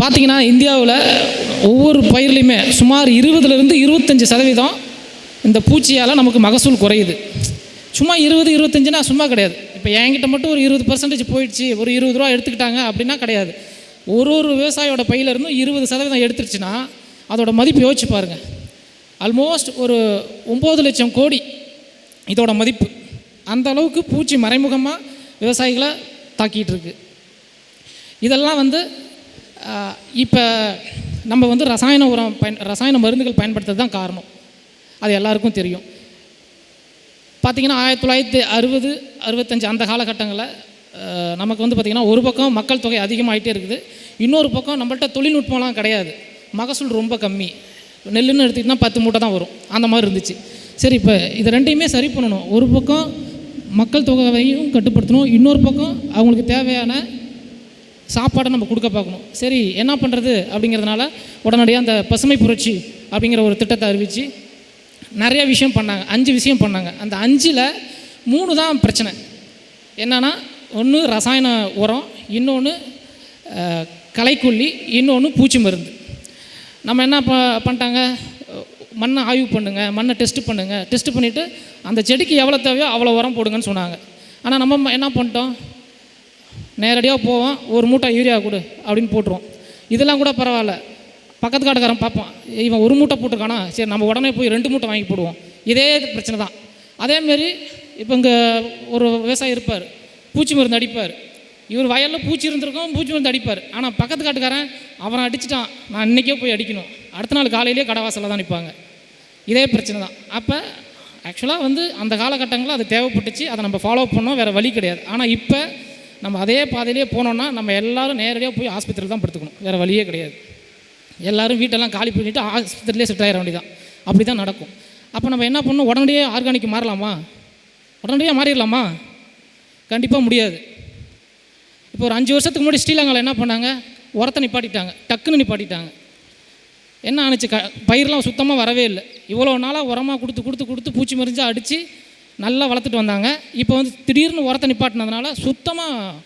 பார்த்திங்கன்னா இந்தியாவில் ஒவ்வொரு பயிர்லையுமே சுமார் 20-25% இந்த பூச்சியால் நமக்கு மகசூல் குறையுது. சும்மா 20-25னா சும்மா கிடையாது. இப்போ என்கிட்ட மட்டும் ஒரு 20% போயிடுச்சு, ஒரு 20 ரூபா எடுத்துக்கிட்டாங்க அப்படின்னா கிடையாது. ஒரு விவசாயியோட பயிலிருந்தும் 20% எடுத்துருச்சுன்னா அதோட மதிப்பு யோசிச்சு பாருங்கள். ஆல்மோஸ்ட் ஒரு 9 லட்சம் கோடி இதோட மதிப்பு. அந்த அளவுக்கு பூச்சி மறைமுகமாக விவசாயிகளை தாக்கிட்டு இருக்கு. இதெல்லாம் இப்போ நம்ம ரசாயன மருந்துகள் பயன்படுத்துறது தான் காரணம். அது எல்லாருக்கும் தெரியும். பார்த்திங்கன்னா 1960-65 அந்த காலகட்டங்களில் நமக்கு பார்த்திங்கன்னா ஒரு பக்கம் மக்கள் தொகை அதிகமாகிட்டே இருக்குது, இன்னொரு பக்கம் நம்மள்ட்ட தொழில்நுட்பம்லாம் கிடையாது, மகசூல் ரொம்ப கம்மி. நெல்லுன்னு எடுத்துக்கிட்டால் 10 மூட்டை தான் வரும், அந்த மாதிரி இருந்துச்சு. சரி, இப்போ இது ரெண்டையுமே சரி பண்ணணும். ஒரு பக்கம் மக்கள் தொகையையும் கட்டுப்படுத்தணும், இன்னொரு பக்கம் அவங்களுக்கு தேவையான சாப்பாடை நம்ம கொடுக்க பார்க்கணும். சரி, என்ன பண்ணுறது அப்படிங்கிறதுனால உடனடியாக அந்த பசுமை புரட்சி அப்படிங்கிற ஒரு திட்டத்தை அறிவித்து நிறைய விஷயம் பண்ணாங்க. 5 விஷயம் பண்ணாங்க. அந்த 5ல் 3 தான் பிரச்சனை. என்னென்னா, ஒன்று ரசாயன உரம், இன்னொன்று களைக்கொல்லி, இன்னொன்று பூச்சி மருந்து. நம்ம என்ன பண்ணிட்டாங்க, மண்ணை ஆய்வு பண்ணுங்கள், மண்ணை டெஸ்ட்டு பண்ணுங்கள், டெஸ்ட்டு பண்ணிவிட்டு அந்த செடிக்கு எவ்வளோ தேவையோ அவ்வளோ உரம் போடுங்கன்னு சொன்னாங்க. ஆனால் நம்ம என்ன பண்ணிட்டோம், நேரடியாக போவோம், ஒரு மூட்டை யூரியா கொடு அப்படின்னு போட்டுருவோம். இதெல்லாம் கூட பரவாயில்ல, பக்கத்து காட்டுக்காரன் பார்ப்போம், இவன் ஒரு மூட்டை போட்டிருக்கானா, சரி நம்ம உடனே போய் 2 மூட்டை வாங்கி போடுவோம். இதே பிரச்சனை தான். அதேமாரி இப்போ இங்கே ஒரு விவசாயி இருப்பார், பூச்சி மருந்து அடிப்பார். இவர் வயலில் பூச்சி இருந்திருக்கும், பூச்சி மருந்து அடிப்பார். ஆனால் பக்கத்து காட்டுக்காரன் அவனை அடிச்சிட்டான், நான் இன்றைக்கே போய் அடிக்கணும், அடுத்த நாள் காலையிலேயே கடைவாசலில் தான் நிற்பாங்க. இதே பிரச்சனை தான். அப்போ ஆக்சுவலாக அந்த காலகட்டங்களில் அது தேவைப்பட்டுச்சு, அதை நம்ம ஃபாலோ பண்ணோம், வேறு வழி கிடையாது. ஆனால் இப்போ நம்ம அதே பாதையிலே போனோன்னா நம்ம எல்லோரும் நேரடியாக போய் ஆஸ்பத்திரியில் தான் படுத்துக்கணும், வேறு வழியே கிடையாது. எல்லோரும் வீட்டெல்லாம் காலி பண்ணிவிட்டு ஆஸ்பத்திரியிலே செட் ஆகிட வேண்டியதான். அப்படி தான் நடக்கும். அப்போ நம்ம என்ன பண்ணணும், உடனடியாக ஆர்கானிக் மாறலாமா, உடனடியாக மாறிடலாமா? கண்டிப்பாக முடியாது. இப்போ ஒரு 5 வருஷத்துக்கு முன்னாடி ஸ்ரீலங்காவில் என்ன பண்ணாங்க, உரத்தை நிப்பாட்டிட்டாங்க, டக்குன்னு நிப்பாட்டிட்டாங்க. என்ன ஆணுச்சு, பயிரெலாம் சுத்தமாக வரவே இல்லை. இவ்வளோ நாளாக உரமாக கொடுத்து பூச்சி மருந்தாக அடித்து நல்லா வளர்த்துட்டு வந்தாங்க. இப்போ திடீர்னு உரத்தை நிப்பாட்டினதுனால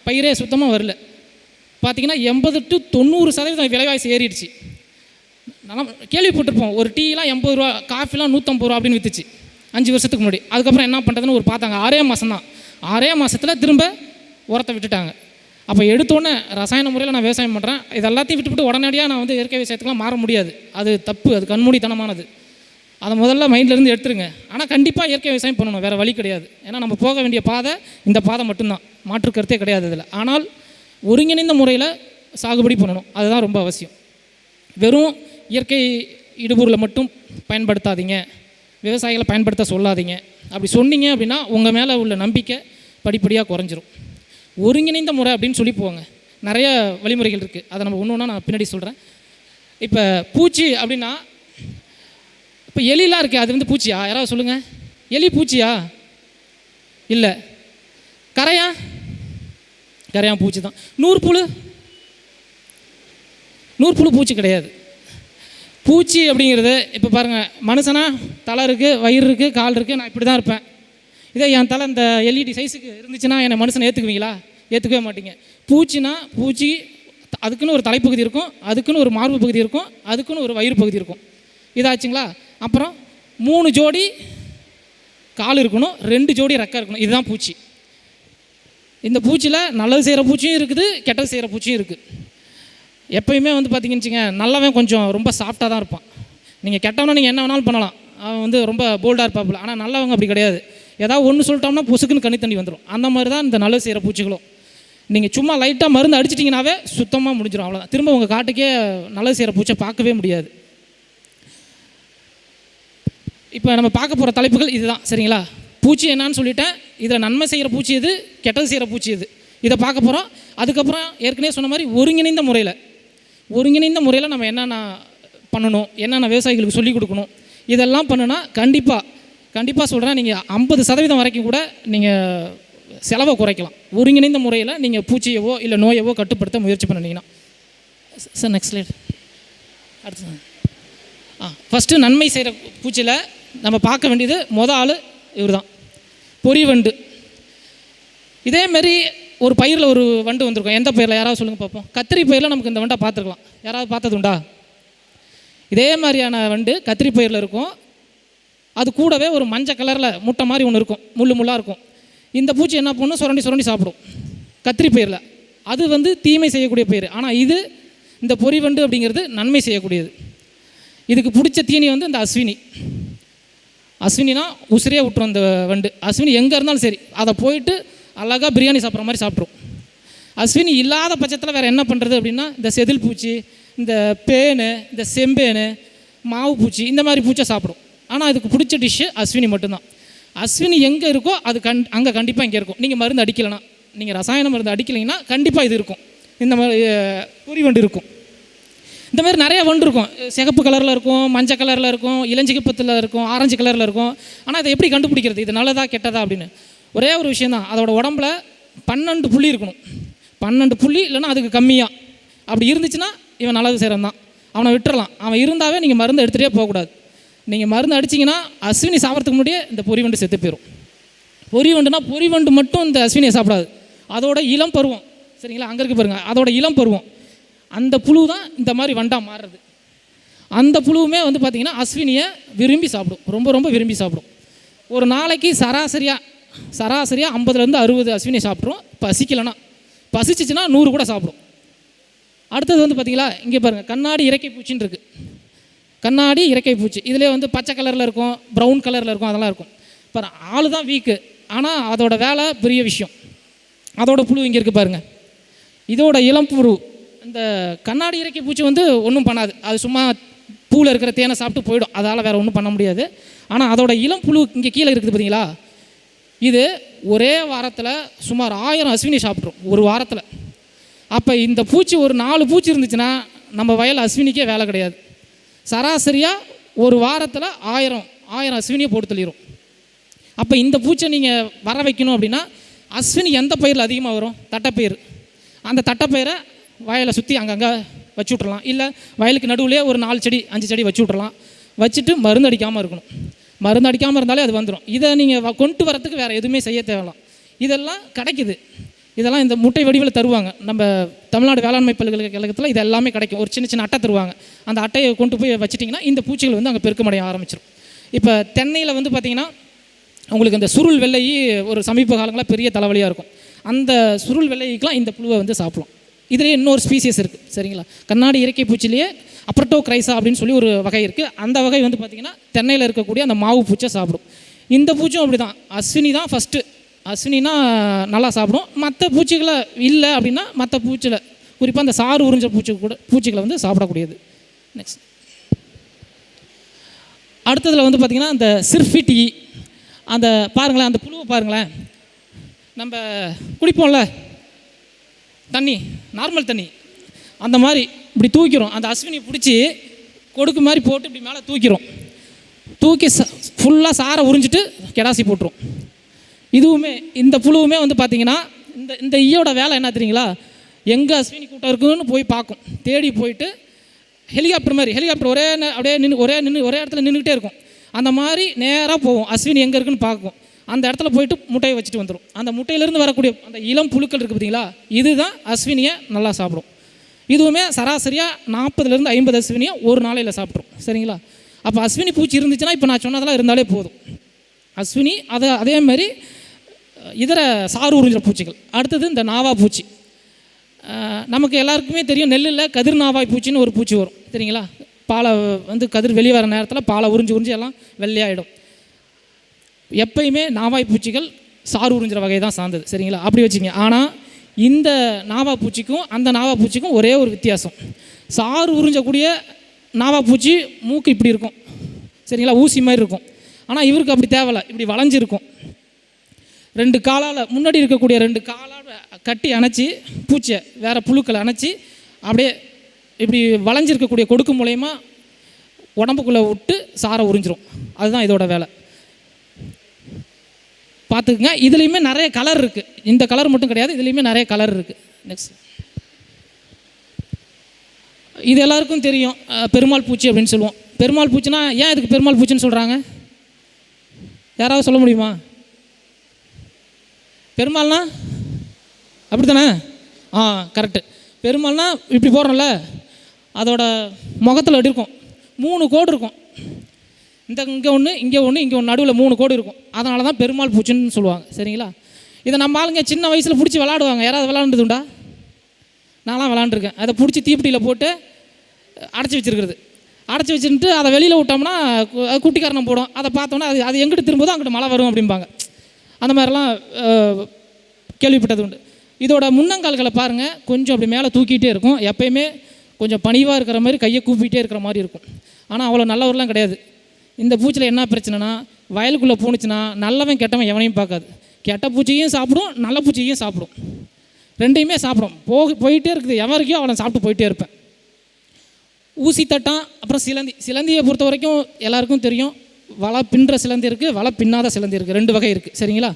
பயிரே சுத்தமாக வரல. பார்த்திங்கன்னா 80-90% விலைவாசி ஏறிடுச்சு. நல்லா கேள்விப்பட்டிருப்போம், ஒரு டீலாம் 80 ரூபா, காஃபிலாம் 150 ரூபா அப்படின்னு விற்றுச்சு 5 வருஷத்துக்கு முன்னாடி. அதுக்கப்புறம் என்ன பண்ணுறதுன்னு ஒரு பார்த்தாங்க, 6 மாதம் தான். 6 மாதத்தில் திரும்ப உரத்தை விட்டுட்டாங்க. அப்போ எடுத்தோன்னே ரசாயன முறையில் நான் விவசாயம் பண்ணுறேன், இது எல்லாத்தையும் விட்டுவிட்டு உடனடியாக நான் இயற்கை விவசாயத்துக்குலாம் மாற முடியாது. அது தப்பு, அது கண்மூடித்தனமானது. அதை முதல்ல மைண்ட்லேருந்து எடுத்துருங்க. ஆனால் கண்டிப்பாக இயற்கை விவசாயம் பண்ணணும், வேறு வழி கிடையாது. ஏன்னா நம்ம போக வேண்டிய பாதை இந்த பாதை மட்டும்தான், மாற்று கருத்தே கிடையாது இதில். ஆனால் ஒருங்கிணைந்த முறையில் சாகுபடி பண்ணணும், அதுதான் ரொம்ப அவசியம். வெறும் இயற்கை இடுபொருளை மட்டும் பயன்படுத்தாதீங்க, விவசாயிகளை பயன்படுத்த சொல்லாதீங்க. அப்படி சொன்னீங்க அப்படின்னா உங்கள் மேலே உள்ள நம்பிக்கை படிப்படியாக குறைஞ்சிரும். ஒருங்கிணைந்த முறை அப்படின்னு சொல்லி போவாங்க, நிறைய வழிமுறைகள் இருக்குது. அதை நம்ம ஒன்று ஒன்றா நான் பின்னாடி சொல்கிறேன். இப்போ பூச்சி அப்படின்னா, இப்போ எலிலாம் இருக்குது, அது பூச்சியா? யாராவது சொல்லுங்கள், எலி பூச்சியா? இல்லை. கரையான் பூச்சி தான். நூற்புழு பூச்சி கிடையாது. பூச்சி அப்படிங்கிறது இப்போ பாருங்கள், மனுஷனா தலை இருக்குது, வயிறு இருக்குது, கால் இருக்குது, நான் இப்படி தான் இருப்பேன். இதே என் தலை இந்த எல்இடி சைஸுக்கு இருந்துச்சுன்னா என்னை மனுஷனை ஏற்றுக்குவீங்களா? ஏற்றுக்கவே மாட்டீங்க. பூச்சி அதுக்குன்னு ஒரு தலைப்பகுதி இருக்கும், அதுக்குன்னு ஒரு மார்பு பகுதி இருக்கும், அதுக்குன்னு ஒரு வயிறு பகுதி இருக்கும். இதாச்சுங்களா? அப்புறம் 3 ஜோடி கால் இருக்கணும், 2 ஜோடி ரெக்கை இருக்கணும். இதுதான் பூச்சி. இந்த பூச்சியில் நல்லது செய்கிற பூச்சியும் இருக்குது, கெட்டது செய்கிற பூச்சியும் இருக்குது. எப்போயுமே பார்த்திங்கன்னு வச்சுங்க, நல்லவன் கொஞ்சம் ரொம்ப சாஃப்டாக தான் இருப்பான். நீங்கள் கெட்டவனா நீங்கள் என்ன வேணாலும் பண்ணலாம், அவன் ரொம்ப போல்டாக இருப்பாப்புல. ஆனால் நல்லவங்க அப்படி கிடையாது. ஏதாவது ஒன்று சொல்லிட்டோம்னா பொசுக்குன்னு கண்ணி தண்ணி வந்துடும். அந்த மாதிரி தான் இந்த நல்லது செய்கிற பூச்சிகளும். நீங்கள் சும்மா லைட்டாக மருந்து அடிச்சிட்டிங்கனாவே சுத்தமாக முடிஞ்சிடும், அவ்வளோதான். திரும்ப உங்கள் காட்டுக்கே நல்லது செய்கிற பூச்சை பார்க்கவே முடியாது. இப்போ நம்ம பார்க்க போகிற தலைப்புகள் இதுதான், சரிங்களா? பூச்சி என்னான்னு சொல்லிட்டேன். இதில் நன்மை செய்கிற பூச்சி எது, கெட்டது செய்கிற பூச்சி எது, இதை பார்க்க போகிறோம். அதுக்கப்புறம் ஏற்கனவே சொன்ன மாதிரி ஒருங்கிணைந்த முறையில் நம்ம என்னென்ன பண்ணணும், என்னென்ன விவசாயிகளுக்கு சொல்லிக் கொடுக்கணும், இதெல்லாம் பண்ணுனா கண்டிப்பாக சொல்கிறேன், நீங்கள் 50% வரைக்கும் கூட நீங்கள் செலவை குறைக்கலாம். ஒருங்கிணைந்த முறையில் நீங்கள் பூச்சியவோ இல்லை நோயவோ கட்டுப்படுத்த முயற்சி பண்ணிங்கன்னா. Sir next slide. அடுத்து ஃபஸ்ட்டு நன்மை செய்கிற பூச்சியில் நம்ம பார்க்க வேண்டியது ஆள் இவர் தான், பொறிவண்டு. இதேமாரி ஒரு பயிரில் ஒரு வண்டு வந்திருக்கும். எந்த பயிரில் யாராவது சொல்லுங்கள் பார்ப்போம். கத்திரி பயிரில் நமக்கு இந்த வண்டை பார்த்துருக்கலாம். யாராவது பார்த்ததுண்டா? இதே மாதிரியான வண்டு கத்திரி பயிரில் இருக்கும். அது கூடவே ஒரு மஞ்சள் கலரில் முட்டை மாதிரி ஒன்று இருக்கும், முள்ளாக இருக்கும். இந்த பூச்சி என்ன பண்ணும், சுரண்டி சுரண்டி சாப்பிடும் கத்திரி பயிரில். அது தீமை செய்யக்கூடிய பயிர். ஆனால் இந்த பொறி வண்டு அப்படிங்கிறது நன்மை செய்யக்கூடியது. இதுக்கு பிடிச்ச தீனி இந்த அஸ்வினினா உசிரியே விட்டுரும் அந்த வண்டு. அஸ்வினி எங்கே இருந்தாலும் சரி அதை போயிட்டு அழகாக பிரியாணி சாப்பிட்ற மாதிரி சாப்பிட்ரும். அஸ்வினி இல்லாத பட்சத்தில் வேறு என்ன பண்ணுறது அப்படின்னா, இந்த செதில் பூச்சி, இந்த பேனு, இந்த செம்பேனு, மாவு பூச்சி, இந்த மாதிரி பூச்சை சாப்பிடும். ஆனால் அதுக்கு பிடிச்ச டிஷ்ஷு அஸ்வினி மட்டும்தான். அஸ்வினி எங்கே இருக்கோ அது அங்கே கண்டிப்பாக இங்கே இருக்கும். நீங்கள் மருந்து அடிக்கலைன்னா, நீங்கள் ரசாயன மருந்து அடிக்கலைங்கன்னா கண்டிப்பாக இது இருக்கும். இந்த மாதிரி பொறி வண்டு இருக்கும். இந்த மாதிரி நிறைய வண்டு இருக்கும். சிகப்பு கலரில் இருக்கும், மஞ்சள் கலரில் இருக்கும், இளஞ்சிகப்பத்தில் இருக்கும், ஆரஞ்சு கலரில் இருக்கும். ஆனால் அதை எப்படி கண்டுபிடிக்கிறது, இது நல்லதா கெட்டதா அப்படின்னு? ஒரே ஒரு விஷயந்தான், அதோட உடம்புல 12 புள்ளி இருக்கணும். 12 புள்ளி இல்லைன்னா அதுக்கு கம்மியாக. அப்படி இருந்துச்சுன்னா இவன் நல்லது செய்கிறவன் தான், அவனை விட்டுறலாம். அவன் இருந்தாவே நீங்கள் மருந்து எடுத்துகிட்டே போகக்கூடாது. நீங்கள் மருந்து அடிச்சிங்கன்னா அஸ்வினி சாப்பிட்றதுக்கு முன்னாடியே இந்த பொறி வண்டு செத்து போயிடும். பொறி வண்டுனா பொறி வண்டு மட்டும் இந்த அஸ்வினியை சாப்பிடாது, அதோட இளம் பருவம், சரிங்களா, அங்கே இருக்கு பாருங்கள், அதோட இளம் பருவம், அந்த புழு தான் இந்த மாதிரி வண்டாக மாறுறது. அந்த புழுவுமே பார்த்திங்கன்னா அஸ்வினியை விரும்பி சாப்பிடும், ரொம்ப ரொம்ப விரும்பி சாப்பிடும். ஒரு நாளைக்கு சராசரியாக 50லேருந்து 60 அஸ்வினியை சாப்பிட்ரும். பசிக்கலைன்னா, பசிச்சிச்சுன்னா 100 கூட சாப்பிடும். அடுத்தது பார்த்திங்களா, இங்கே பாருங்கள், கண்ணாடி இறக்கை பூச்சின்னு இருக்குது. கண்ணாடி இறக்கை பூச்சி இதிலே பச்சை கலரில் இருக்கும், ப்ரௌன் கலரில் இருக்கும், அதெல்லாம் இருக்கும். இப்போ ஆள் தான் வீக்கு, ஆனால் அதோட வேலை பெரிய விஷயம். அதோட புழு இங்கே இருக்குது பாருங்கள். இதோட இளம் புழு, இந்த கண்ணாடி இறக்கை பூச்சி ஒன்றும் பண்ணாது. அது சும்மா பூவில் இருக்கிற தேனை சாப்பிட்டு போயிடும், அதால் வேறு ஒன்றும் பண்ண முடியாது. ஆனால் அதோட இளம் புழு இங்கே கீழே இருக்குது பார்த்தீங்களா, இது ஒரே வாரத்தில் சுமார் 1000 அஸ்வினி சாப்பிட்ரும் ஒரு வாரத்தில். அப்போ இந்த பூச்சி ஒரு 4 பூச்சி இருந்துச்சுன்னா நம்ம வயல் அஸ்வினிக்கே வேலை கிடையாது. சராசரியாக ஒரு வாரத்தில் 1000 அஸ்வினியை போட்டு தள்ளிடும். அப்போ இந்த பூச்சை நீங்கள் வர வைக்கணும் அப்படின்னா, அஸ்வினி எந்த பயிரில் அதிகமாக வரும், தட்டைப்பயிர். அந்த தட்டைப்பயிரை வயலை சுற்றி அங்கங்கே வச்சு விட்றலாம். இல்லை வயலுக்கு நடுவுலேயே ஒரு 4 செடி 5 செடி வச்சு விட்றலாம். வச்சுட்டு மருந்து அடிக்காமல் இருக்கணும். மருந்து அடிக்காமல் இருந்தாலே அது வந்துடும். இதை நீங்கள் கொண்டு வரத்துக்கு வேறு எதுவுமே செய்ய தேவையில்லாம். இதெல்லாம் கிடைக்குது. இதெல்லாம் இந்த முட்டை வடிவில் தருவாங்க. நம்ம தமிழ்நாடு வேளாண்மை பல்கலைக்கழகத்தில் இது எல்லாமே கிடைக்கும். ஒரு சின்ன அட்டை தருவாங்க. அந்த அட்டையை கொண்டு போய் வச்சிட்டிங்கன்னா இந்த பூச்சிகள் அங்கே பெருக்கமடைய ஆரம்பிச்சிடும். இப்போ தென்னையில் பார்த்திங்கன்னா உங்களுக்கு இந்த சுருள் வெள்ளை ஒரு சமீப காலங்களில் பெரிய தலைவலியாக இருக்கும். அந்த சுருள் வெள்ளைக்கெலாம் இந்த புழுவை சாப்பிடலாம். இதிலே இன்னொரு ஸ்பீசியஸ் இருக்குது, சரிங்களா. கண்ணாடி இறக்கை பூச்சிலேயே அப்ரட்டோக்ரைசா அப்படின்னு சொல்லி ஒரு வகை இருக்குது. அந்த வகை பார்த்திங்கன்னா தென்னையில் இருக்கக்கூடிய அந்த மாவு பூச்சை சாப்பிடும். இந்த பூச்சும் அப்படி தான். அஸ்வினி தான் ஃபஸ்ட்டு. அஸ்வினினா நல்லா சாப்பிடும். மற்ற பூச்சிகளை இல்லை அப்படின்னா மற்ற பூச்சியில் குறிப்பாக அந்த சாறு உறிஞ்ச பூச்சிகளை சாப்பிடக்கூடியது. நெக்ஸ்ட் அடுத்ததில் பார்த்திங்கன்னா அந்த சிர்ஃபிட்டி, அந்த பாருங்களேன், அந்த புழுவை பாருங்களேன். நம்ம குடிப்போம்ல தண்ணி, நார்மல் தண்ணி, அந்த மாதிரி இப்படி தூக்கிறோம். அந்த அஸ்வினி பிடிச்சி கொடுக்கு மாதிரி போட்டு இப்படி மேலே தூக்கி ஃபுல்லாக சாரை உறிஞ்சிட்டு கெடாசி போட்டுரும். இதுவுமே இந்த புழுவுமே பார்த்திங்கன்னா இந்த ஈயோட வேலை என்ன தெரியுங்களா, எங்கே அஸ்வினி கூட்டம் இருக்குன்னு போய் பார்க்கும். தேடி போயிட்டு ஹெலிகாப்டர் ஒரே இடத்துல நின்றுக்கிட்டே இருக்கும். அந்த மாதிரி நேராக போகும், அஸ்வினி எங்கே இருக்குன்னு பார்க்கும். அந்த இடத்துல போயிட்டு முட்டையை வச்சுட்டு வந்துடும். அந்த முட்டையிலேருந்து வரக்கூடிய அந்த இளம் புழுக்கள் இருக்குது பார்த்தீங்களா, இதுதான் அஸ்வினியை நல்லா சாப்பிடும். இதுவுமே சராசரியாக 40லேருந்து 50 அஸ்வினியை ஒரு நாளையில் சாப்பிட்ரும், சரிங்களா. அப்போ அஸ்வினி பூச்சி இருந்துச்சுன்னா இப்போ நான் சொன்னதெல்லாம் இருந்தாலே போதும். அஸ்வினி அதே மாதிரி இதர சாறு உறிஞ்சிற பூச்சிகள். அடுத்தது இந்த நாவா பூச்சி. நமக்கு எல்லாருக்குமே தெரியும், நெல்லில் கதிர் நாவாய் பூச்சின்னு ஒரு பூச்சி வரும், சரிங்களா. பாலை கதிர் வெளியே வர நேரத்தில் பாலை உறிஞ்சி எல்லாம் வெள்ளையாகிடும். எப்பயுமே நாவாய் பூச்சிகள் சாறு உறிஞ்சிற வகை தான் சார்ந்தது, சரிங்களா. அப்படி வச்சுங்க. ஆனால் இந்த நாவா பூச்சிக்கும் அந்த நாவா பூச்சிக்கும் ஒரே ஒரு வித்தியாசம். சாறு உறிஞ்சக்கூடிய நாவா பூச்சி மூக்கு இப்படி இருக்கும், சரிங்களா, ஊசி மாதிரி இருக்கும். ஆனால் இவருக்கு அப்படி தேவையில்லை, இப்படி வளைஞ்சிருக்கும். 2 காலால் முன்னாடி இருக்கக்கூடிய 2 காலால் கட்டி அணைச்சி பூச்சியை வேறு புழுக்களை அணைச்சி அப்படியே இப்படி வளைஞ்சிருக்கக்கூடிய கொடுக்கு மூலயமா உடம்புக்குள்ளே விட்டு சாரை உறிஞ்சிரும். அதுதான் இதோட வேலை. பார்த்துக்குங்க. இதுலேயுமே நிறைய கலர் இருக்குது. இந்த கலர் மட்டும் கிடையாது, இதுலேயுமே நிறைய கலர் இருக்குது. நெக்ஸ்ட் இது எல்லாருக்கும் தெரியும், பெருமாள் பூச்சி அப்படின்னு சொல்லுவோம். பெருமாள் பூச்சினா ஏன் இதுக்கு பெருமாள் பூச்சின்னு சொல்கிறாங்க, யாராவது சொல்ல முடியுமா? பெருமாள்னா அப்படி தானே? கரெக்டு. பெருமாள்னா இப்படி போடுறோம்ல, அதோட முகத்தில் எப்படி இருக்கும், 3 கோடு இருக்கும். இங்கே ஒன்று, இங்கே ஒன்று, இங்கே ஒன்று, நடுவில் 3 கோடு இருக்கும். அதனால தான் பெருமாள் பூச்சின்னு சொல்லுவாங்க. சரிங்களா? இதை நம்ம ஆளுங்க சின்ன வயசில் பிடிச்சி விளாடுவாங்க. யாராவது விளாண்டுதுண்டா? நான்லாம் விளாண்டுருக்கேன். அதை பிடிச்சி தீப்பெட்டியில் போட்டு அடைச்சி வச்சுருக்கிறது. அடைச்சி வச்சுட்டு அதை வெளியில் விட்டோம்னா குட்டிக்காரணம் போடும். அதை பார்த்தோன்னா அது எங்கிட்டு திரும்புதோ அங்கிட்டு மழை வரும் அப்படிம்பாங்க. அந்த மாதிரிலாம் கேள்விப்பட்டது உண்டு. இதோட முன்னங்கால்களை பாருங்கள், கொஞ்சம் அப்படி மேலே தூக்கிட்டே இருக்கும். எப்பயுமே கொஞ்சம் பணிவாக இருக்கிற மாதிரி, கையை கூப்பிட்டே இருக்கிற மாதிரி இருக்கும். ஆனால் அவ்வளோ நல்லவரெலாம் கிடையாது. இந்த பூச்சியில் என்ன பிரச்சனைனா, வயலுக்குள்ளே போணுச்சுன்னா நல்லவன் கெட்டவன் எவனையும் பார்க்காது. கெட்ட பூச்சியையும் சாப்பிடும், நல்ல பூச்சியையும் சாப்பிடும், ரெண்டையுமே சாப்பிடும். போயிட்டே இருக்குது. எவருக்கையும் அவனை சாப்பிட்டு போயிட்டே இருப்பேன். ஊசி தட்டான். அப்புறம் சிலந்தியை பொறுத்த வரைக்கும் எல்லாருக்கும் தெரியும். வலை பின்னுற சிலந்தி இருக்குது, வலை பின்னாத சிலந்தி இருக்குது. 2 வகை இருக்குது. சரிங்களா?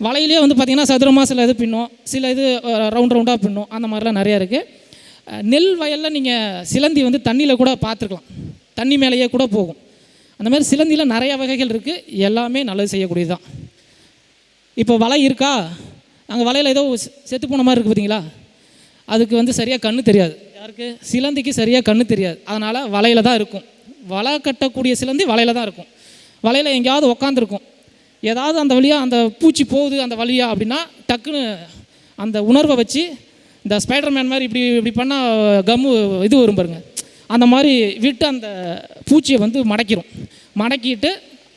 வலையிலே வந்து பார்த்திங்கன்னா சதுரமாக சில இது பின்னும், சில இது ரவுண்டாக பின்னும். அந்த மாதிரிலாம் நிறையா இருக்குது. நெல் வயலில் நீங்கள் சிலந்தி வந்து தண்ணியில் கூட பார்த்துருக்கலாம், தண்ணி மேலேயே கூட போகும். அந்த மாதிரி சிலந்தியில் நிறையா வகைகள் இருக்குது. எல்லாமே நல்லது செய்யக்கூடியது தான். இப்போ வலை இருக்கா, அங்கே வலையில் ஏதோ செத்து போன மாதிரி இருக்குது பார்த்தீங்களா? அதுக்கு வந்து சரியாக கண்ணு தெரியாது. யாருக்கு? சிலந்திக்கு சரியாக கண்ணு தெரியாது. அதனால் வலையில் தான் இருக்கும். வலை கட்டக்கூடிய சிலந்தி வலையில் தான் இருக்கும். வலையில் எங்கேயாவது உக்காந்துருக்கும். ஏதாவது அந்த வழியாக அந்த பூச்சி போகுது அந்த வழியாக அப்படின்னா டக்குன்னு அந்த உணர்வை வச்சு இந்த ஸ்பைடர்மேன் மாதிரி இப்படி பண்ணால் கம்மு இது வரும் பாருங்க, அந்த மாதிரி விட்டு அந்த பூச்சியை வந்து மடக்கிட்டு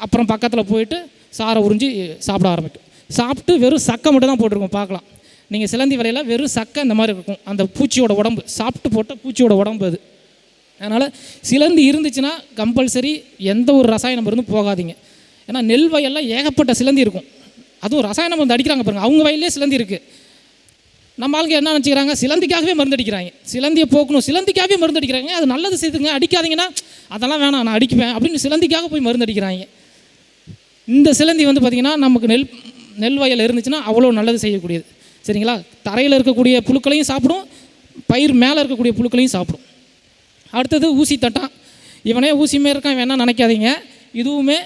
அப்புறம் பக்கத்தில் போயிட்டு சாரை உறிஞ்சி சாப்பிட ஆரம்பிக்கும். சாப்பிட்டு வெறும் சக்கை மட்டும் தான் போட்டிருக்கோம். பார்க்கலாம் நீங்கள் சிலந்தி வலையில் வெறும் சக்கை இந்த மாதிரி இருக்கும். அந்த பூச்சியோட உடம்பு, சாப்பிட்டு போட்ட பூச்சியோட உடம்பு அது. அதனால் சிலந்தி இருந்துச்சுன்னா கம்பல்சரி எந்த ஒரு ரசாயன மருந்தும் போகாதீங்க. ஏன்னா நெல் வயலில் ஏகப்பட்ட சிலந்தி இருக்கும். அதுவும் ரசாயன மருந்து அடிக்கிறாங்க பாருங்கள். அவங்க வயலே சிலந்தி இருக்குது. நம்ம ஆளுங்க என்ன நினச்சிக்கிறாங்க, சிலந்திக்காகவே மருந்து அடிக்கிறாங்க. சிலந்தியை போக்கணும், சிலந்திக்காகவே மருந்து அடிக்கிறாங்க. அது நல்லது செய்துங்க, அடிக்காதீங்கன்னா அதெல்லாம் வேணாம் நான் அடிக்குவேன் அப்படின்னு சிலந்திக்காக போய் மருந்து அடிக்கிறாங்க. இந்த சிலந்தி வந்து பார்த்திங்கன்னா நமக்கு நெல் வயல் இருந்துச்சுன்னா அவ்வளோ நல்லது செய்யக்கூடியது. சரிங்களா? தரையில் இருக்கக்கூடிய புழுக்களையும் சாப்பிடும், பயிர் மேலே இருக்கக்கூடிய புழுக்களையும் சாப்பிடும். அடுத்தது ஊசி தட்டான். இவனே ஊசியுமே இருக்கான் வேணால் நினைக்காதீங்க. இதுவுமே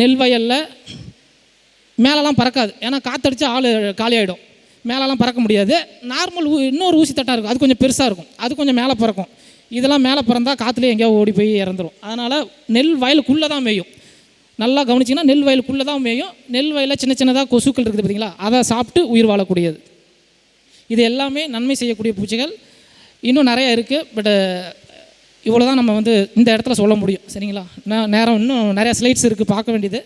நெல் வயலில் மேலெலாம் பறக்காது. ஏன்னா காற்றடிச்சா ஆள் காலியாகிடும். மேலெலாம் பறக்க முடியாது. நார்மல் இன்னொரு ஊசி தட்டாக இருக்கும், அது கொஞ்சம் பெருசாக இருக்கும், அது கொஞ்சம் மேலே பறக்கும். இதெல்லாம் மேலே பறந்தால் காற்றுலேயே எங்கேயாவது ஓடி போய் இறந்துடும். அதனால் நெல் வயலுக்குள்ளே தான் மேயும். நல்லா கவனிச்சிங்கன்னா நெல் வயலுக்குள்ளே தான் மேயும். நெல் வயலில் சின்னதாக கொசுக்கள் இருக்குது பார்த்தீங்களா, அதை சாப்பிட்டு உயிர் வாழக்கூடியது. இது எல்லாமே நன்மை செய்யக்கூடிய பூச்சிகள். இன்னும் நிறையா இருக்குது. பட் இவ்வளோ தான் நம்ம வந்து இந்த இடத்துல சொல்ல முடியும். சரிங்களா? நேரம் இன்னும் நிறையா ஸ்லைட்ஸ் இருக்குது பார்க்க வேண்டியது.